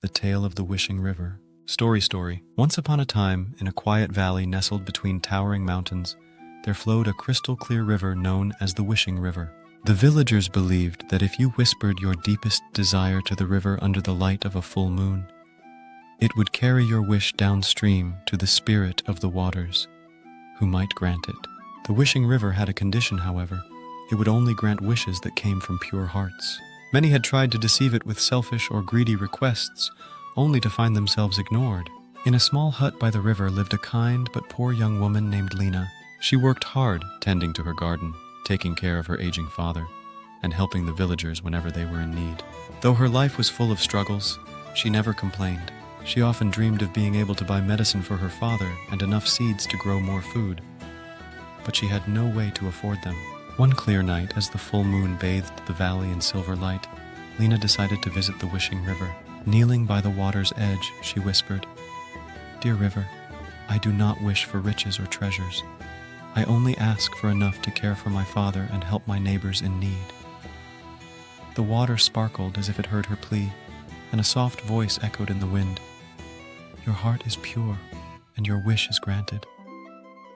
The Tale of the Wishing River. Story. Once upon a time, in a quiet valley nestled between towering mountains, there flowed a crystal-clear river known as the Wishing River. The villagers believed that if you whispered your deepest desire to the river under the light of a full moon, it would carry your wish downstream to the spirit of the waters, who might grant it. The Wishing River had a condition, however. It would only grant wishes that came from pure hearts. Many had tried to deceive it with selfish or greedy requests, only to find themselves ignored. In a small hut by the river lived a kind but poor young woman named Lena. She worked hard tending to her garden, taking care of her aging father, and helping the villagers whenever they were in need. Though her life was full of struggles, she never complained. She often dreamed of being able to buy medicine for her father and enough seeds to grow more food. But she had no way to afford them. One clear night, as the full moon bathed the valley in silver light, Lena decided to visit the Wishing River. Kneeling by the water's edge, she whispered, "Dear river, I do not wish for riches or treasures. I only ask for enough to care for my father and help my neighbors in need." The water sparkled as if it heard her plea, and a soft voice echoed in the wind. "Your heart is pure, and your wish is granted."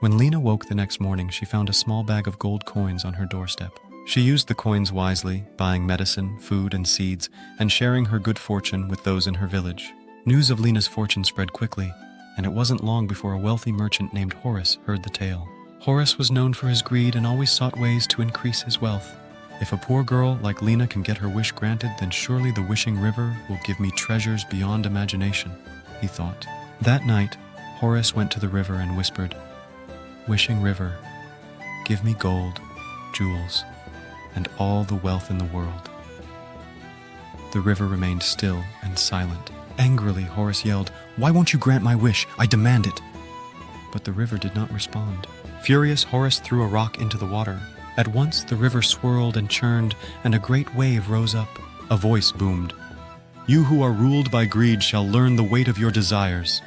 When Lena woke the next morning, she found a small bag of gold coins on her doorstep. She used the coins wisely, buying medicine, food, and seeds, and sharing her good fortune with those in her village. News of Lena's fortune spread quickly, and it wasn't long before a wealthy merchant named Horace heard the tale. Horace was known for his greed and always sought ways to increase his wealth. "If a poor girl like Lena can get her wish granted, then surely the Wishing River will give me treasures beyond imagination," he thought. That night, Horace went to the river and whispered, "Wishing River, give me gold, jewels, and all the wealth in the world." The river remained still and silent. Angrily, Horace yelled, "Why won't you grant my wish? I demand it!" But the river did not respond. Furious, Horace threw a rock into the water. At once, the river swirled and churned, and a great wave rose up. A voice boomed, "You who are ruled by greed shall learn the weight of your desires."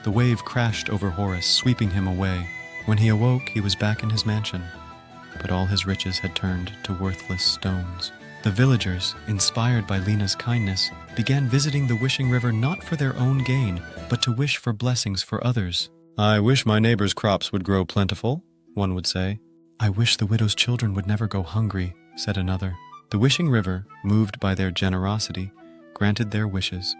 The wave crashed over Horace, sweeping him away. When he awoke, he was back in his mansion, but all his riches had turned to worthless stones. The villagers, inspired by Lena's kindness, began visiting the Wishing River not for their own gain, but to wish for blessings for others. "I wish my neighbor's crops would grow plentiful," one would say. "I wish the widow's children would never go hungry," said another. The Wishing River, moved by their generosity, granted their wishes,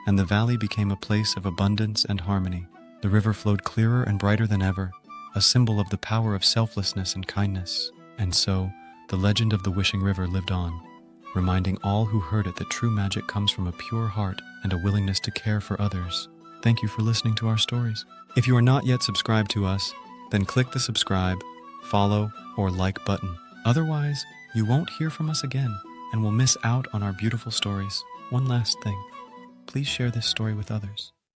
and the valley became a place of abundance and harmony. The river flowed clearer and brighter than ever, a symbol of the power of selflessness and kindness. And so, the legend of the Wishing River lived on, reminding all who heard it that true magic comes from a pure heart and a willingness to care for others. Thank you for listening to our stories. If you are not yet subscribed to us, then click the subscribe, follow, or like button. Otherwise, you won't hear from us again and will miss out on our beautiful stories. One last thing, please share this story with others.